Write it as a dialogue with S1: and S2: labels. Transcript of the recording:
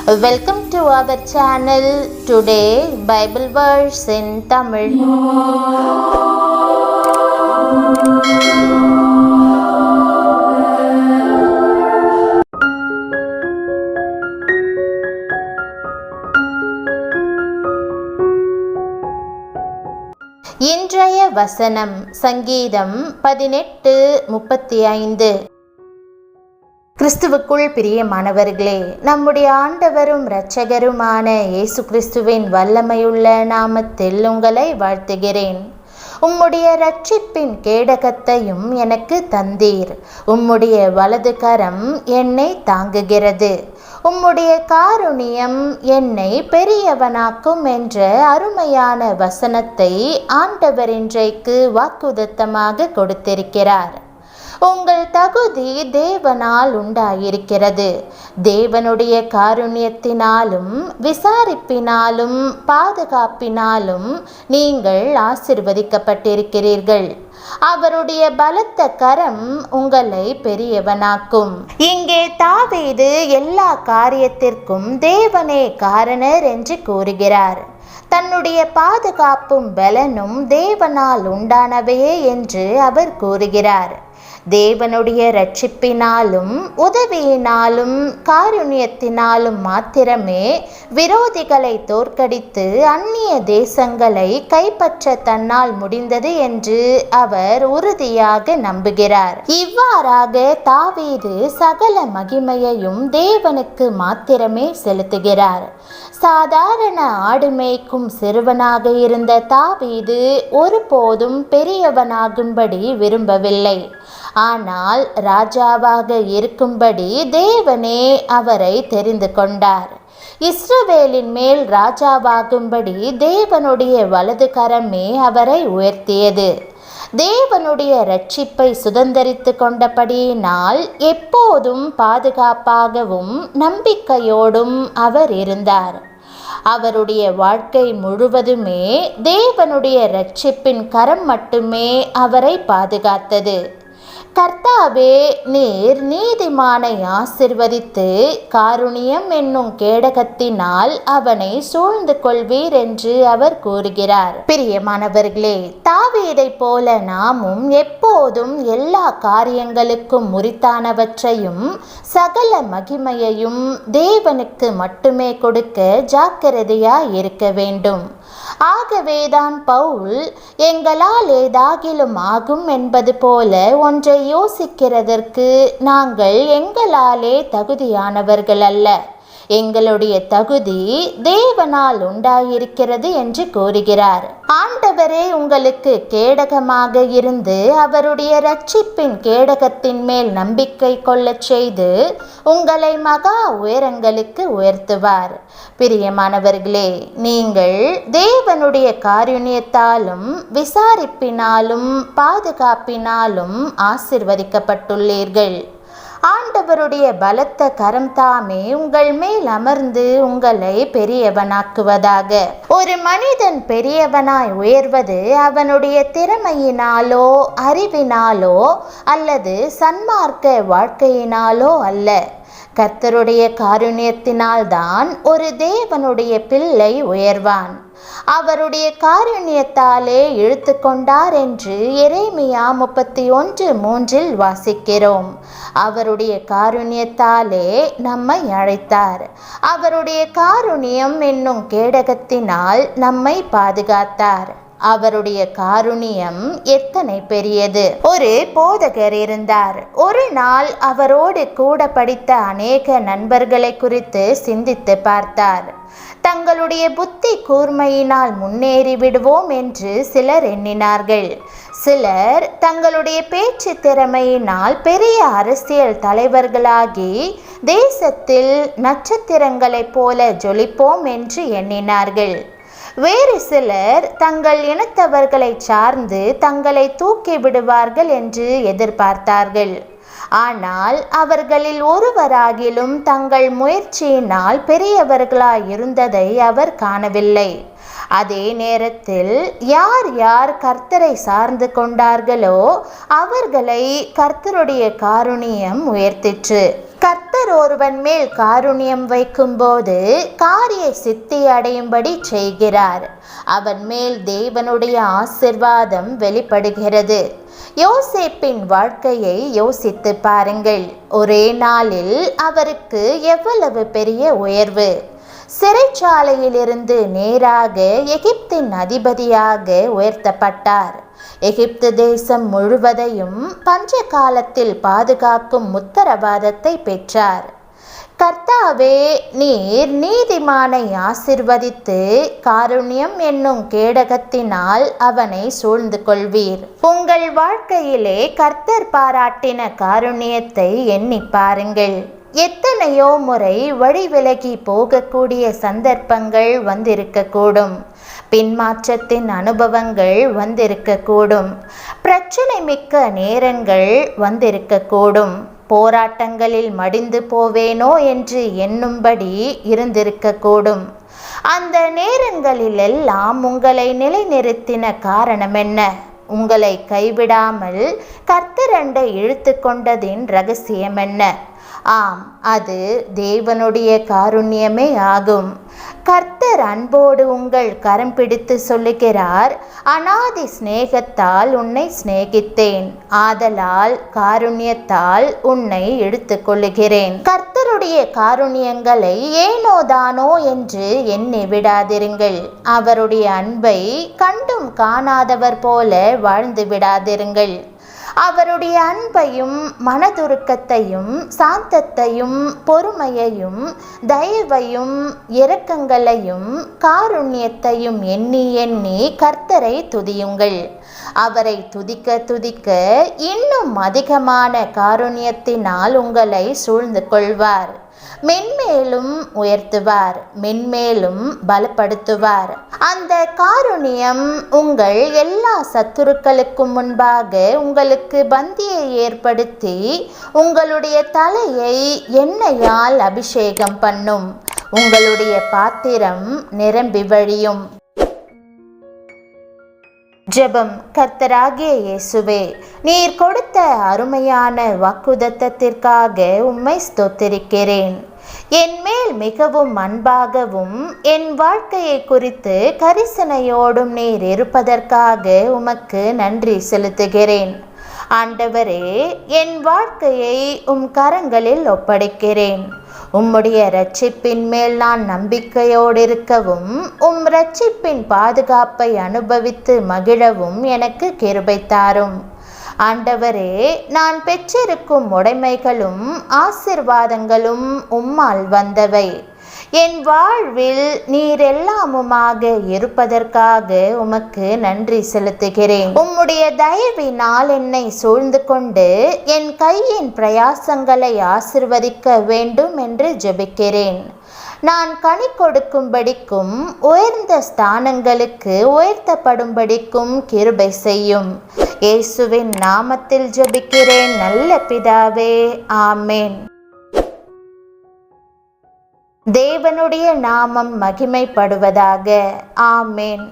S1: Welcome to our channel. Today Bible verse in Tamil. இன்றைய வசனம் சங்கீதம் 18:35. கிறிஸ்துவுக்குள் பிரியமானவர்களே, நம்முடைய ஆண்டவரும் இரட்சகருமான இயேசு கிறிஸ்துவின் வல்லமையுள்ள நாமத்தில் உங்களை வாழ்த்துகிறேன். உம்முடைய இரட்சிப்பின் கேடகத்தையும் எனக்கு தந்தீர். உம்முடைய வலது கரம் என்னை தாங்குகிறது. உம்முடைய காருண்யம் என்னை பெரியவனாக்கும் என்ற அருமையான வசனத்தை ஆண்டவர் இன்றைக்கு வாக்குதத்தமாக கொடுத்திருக்கிறார். உங்கள் தகுதி தேவனால் உண்டாயிருக்கிறது. தேவனுடைய காருண்யத்தினாலும் விசாரிப்பினாலும் பாதுகாப்பினாலும் நீங்கள் ஆசீர்வதிக்கப்பட்டிருக்கிறீர்கள். அவருடைய பலத்த கரம் உங்களை பெரியவனாக்கும். இங்கே தாவீது எல்லா காரியத்திற்கும் தேவனே காரணர் என்று கூறுகிறார். தன்னுடைய பாதுகாப்பும் பலனும் தேவனால் உண்டானவையே என்று அவர் கூறுகிறார். தேவனுடைய இரட்சிப்பினாலும் உதவியினாலும் காருண்யத்தினாலும் மாத்திரமே விரோதிகளை தோற்கடித்து அந்நிய தேசங்களை கைப்பற்ற தன்னால் முடிந்தது என்று அவர் உறுதியாக நம்புகிறார். இவ்வாறாக தாவீது சகல மகிமையையும் தேவனுக்கு மாத்திரமே செலுத்துகிறார். சாதாரண ஆடு மேய்க்கும் சிறுவனாக இருந்த தாவீது ஒருபோதும் பெரியவனாகும்படி விரும்பவில்லை. ஆனால் ராஜாவாக இருக்கும்படி தேவனே அவரை தெரிந்து கொண்டார். இஸ்ரவேலின் மேல் ராஜாவாகும்படி தேவனுடைய வலது கரமே அவரை உயர்த்தியது. தேவனுடைய இரட்சிப்பை சுதந்தரித்து கொண்டபடியினால் எப்போதும் பாதுகாப்பாகவும் நம்பிக்கையோடும் அவர் இருந்தார். அவருடைய வாழ்க்கை முழுவதுமே தேவனுடைய இரட்சிப்பின் கரம் மட்டுமே அவரை பாதுகாத்தது. கர்த்தாவே, நீர் நீதிமானை ஆசிர்வதித்து காருண்யம் என்னும் கேடகத்தினால் அவனை சூழ்ந்து கொள்வீர் என்று அவர் கூறுகிறார். பிரியமானவர்களே, தாவீதை போல நாமும் எப்போதும் எல்லா காரியங்களுக்கும் முறித்தானவற்றையும் சகல மகிமையையும் தேவனுக்கு மட்டுமே கொடுக்க ஜாக்கிரதையாய் இருக்க வேண்டும். ஆகவேதான் பவுல் எங்களால் ஏதாகிலும் ஆகும் என்பது போல ஒன்றை யோசிக்கிறதற்கு நாங்கள் எங்களாலே தகுதியானவர்கள் அல்ல, எங்களுடைய தகுதி தேவனால் உண்டாயிருக்கிறது என்று கூறுகிறார். ஆண்டவரே உங்களுக்கு கேடகமாக இருந்து அவருடைய இரட்சிப்பின் கேடகத்தின் மேல் நம்பிக்கை கொள்ளச் செய்து உங்களை மகா உயரங்களுக்கு உயர்த்துவார். பிரியமானவர்களே, நீங்கள் தேவனுடைய காருண்யத்தாலும் விசாரிப்பினாலும் பாதுகாப்பினாலும் ஆசீர்வதிக்கப்பட்டுள்ளீர்கள். ஆண்டவருடைய பலத்த கரம் தாமே உங்கள் மேல் அமர்ந்து உங்களை பெரியவனாக்குவதாக. ஒரு மனிதன் பெரியவனாய் உயர்வது அவனுடைய திறமையினாலோ அறிவினாலோ அல்லது சன்மார்க்க வாழ்க்கையினாலோ அல்ல, கர்த்தருடைய காருண்யத்தினால்தான் ஒரு தேவனுடைய பிள்ளை உயர்வான். அவருடைய காருண்யத்தாலே இழுத்து கொண்டார் என்று எரேமியா 31:3 வாசிக்கிறோம். அவருடைய காருண்யத்தாலே நம்மை அழைத்தார். அவருடைய காருண்யம் என்னும் கேடகத்தினால் நம்மை பாதுகாத்தார். அவருடைய காருண்யம் எத்தனை பெரியது! ஒரு போதகர் இருந்தார். ஒரு நாள் அவரோடு கூட படித்த அநேக நண்பர்களை குறித்து சிந்தித்து பார்த்தார். தங்களுடைய புத்தி கூர்மையினால் முன்னேறி விடுவோம் என்று சிலர் எண்ணினார்கள். சிலர் தங்களுடைய பேச்சு திறமையினால் பெரிய அரசியல் தலைவர்களாகி தேசத்தில் நட்சத்திரங்களைப் போல ஜொலிப்போம் என்று எண்ணினார்கள். வேறு சிலர் தங்கள் இனத்தவர்களை சார்ந்து தங்களை தூக்கி விடுவார்கள் என்று எதிர்பார்த்தார்கள். ஆனால் அவர்களில் ஒருவராகிலும் தங்கள் முயற்சியினால் பெரியவர்களாய் இருந்ததை அவர் காணவில்லை. அதே நேரத்தில் யார் யார் கர்த்தரை சார்ந்து கொண்டார்களோ அவர்களை கர்த்தருடைய காருண்யம் உயர்த்திற்று. கர்த்தர் கர்த்தர் ஒருவன் மேல் காருண்யம் வைக்கும்போது காரிய சித்தி அடையும்படி செய்கிறார். அவன் மேல் தேவனுடைய ஆசிர்வாதம் வெளிப்படுகிறது. யோசேப்பின் வாழ்க்கையை யோசித்து பாருங்கள். ஒரே நாளில் அவருக்கு எவ்வளவு பெரிய உயர்வு! சிறைச்சாலையிலிருந்து நேராக எகிப்தின் அதிபதியாக உயர்த்தப்பட்டார். எகிப்து தேசம் முழுவதையும் பஞ்ச காலத்தில் பாதுகாக்கும் உத்தரவாதத்தை பெற்றார். கர்த்தாவே, நீர் நீதிமானை ஆசிர்வதித்து காருண்யம் என்னும் கேடகத்தினால் அவனை சூழ்ந்து கொள்வீர். உங்கள் வாழ்க்கையிலே கர்த்தர் பாராட்டின காருண்யத்தை எண்ணி பாருங்கள். எத்தனையோ முறை வழி விலகி போகக்கூடிய சந்தர்ப்பங்கள் வந்திருக்கக்கூடும். பின்மாற்றத்தின் அனுபவங்கள் வந்திருக்கக்கூடும். பிரச்சனை மிக்க நேரங்கள் வந்திருக்கக்கூடும். போராட்டங்களில் மடிந்து போவேனோ என்று எண்ணும்படி இருந்திருக்கக்கூடும். அந்த நேரங்களிலெல்லாம் உங்களை நிலைநிறுத்தின காரணம் என்ன? உங்களை கைவிடாமல் கர்த்தரண்டை இழுத்து கொண்டதின் ரகசியம் என்ன? ஆம், அது தேவனுடைய காருண்யமே ஆகும். கர்த்தர் அன்போடு உங்கள் கரம் பிடித்து சொல்லுகிறார், அநாதி சிநேகத்தால் உன்னை சிநேகித்தேன், ஆதலால் காருண்யத்தால் உன்னை எடுத்து கொள்ளுகிறேன். கர்த்தருடைய காருண்யங்களை ஏனோதானோ என்று எண்ணி விடாதிருங்கள். அவருடைய அன்பை கண்டும் காணாதவர் போல வாழ்ந்து விடாதிருங்கள். அவருடைய அன்பையும் மனதுருக்கத்தையும் சாந்தத்தையும் பொறுமையையும் தயவையும் இரக்கங்களையும் காருண்யத்தையும் எண்ணி எண்ணி கர்த்தரை துதியுங்கள். அவரை துதிக்க துதிக்க இன்னும் அதிகமான காருண்யத்தினால் உங்களை சூழ்ந்து கொள்வார். மென்மேலும் உயர்த்துவார், மென்மேலும் பலப்படுத்துவார். அந்த காருண்யம் உங்கள் எல்லா சத்துருக்களுக்கும் முன்பாக உங்களுக்கு பந்தியை ஏற்படுத்தி உங்களுடைய தலையை எண்ணெயால் அபிஷேகம் பண்ணும். உங்களுடைய பாத்திரம் நிரம்பி வழியும். ஜெபம். கர்த்தராகிய இயேசுவே, நீர் கொடுத்த அருமையான வாக்குத்தத்தத்திற்காக உம்மை ஸ்தோத்திரிக்கிறேன். என் மேல் மிகவும் அன்பாகவும் என் வாழ்க்கையை குறித்து கரிசனையோடும் நீர் இருப்பதற்காக உமக்கு நன்றி செலுத்துகிறேன். ஆண்டவரே, என் வாழ்க்கையை உம் கரங்களில் ஒப்படைக்கிறேன். உம்முடைய இரட்சிப்பின் மேல் நான் நம்பிக்கையோடு இருக்கவும் உம் இரட்சிப்பின் பாதுகாப்பை அனுபவித்து மகிழவும் எனக்கு கிருபை தாரும். ஆண்டவரே, நான் பெற்றிருக்கும் உடைமைகளும் ஆசிர்வாதங்களும் உம்மால் வந்தவை. என் வாழ்வில் நீர் எல்லாமுமாக இருப்பதற்காக உமக்கு நன்றி செலுத்துகிறேன். உம்முடைய தயவினால் என்னை சூழ்ந்து கொண்டு என் கையின் பிரயாசங்களை ஆசிர்வதிக்க வேண்டும் என்று ஜெபிக்கிறேன். நான் கனி கொடுக்கும்படிக்கும் உயர்ந்த ஸ்தானங்களுக்கு உயர்த்தப்படும்படிக்கும் கிருபை செய்யும். இயேசுவின் நாமத்தில் ஜெபிக்கிறேன் நல்ல பிதாவே, ஆமேன். தேவனுடைய நாமம் மகிமைப்படுவதாக. ஆமேன்.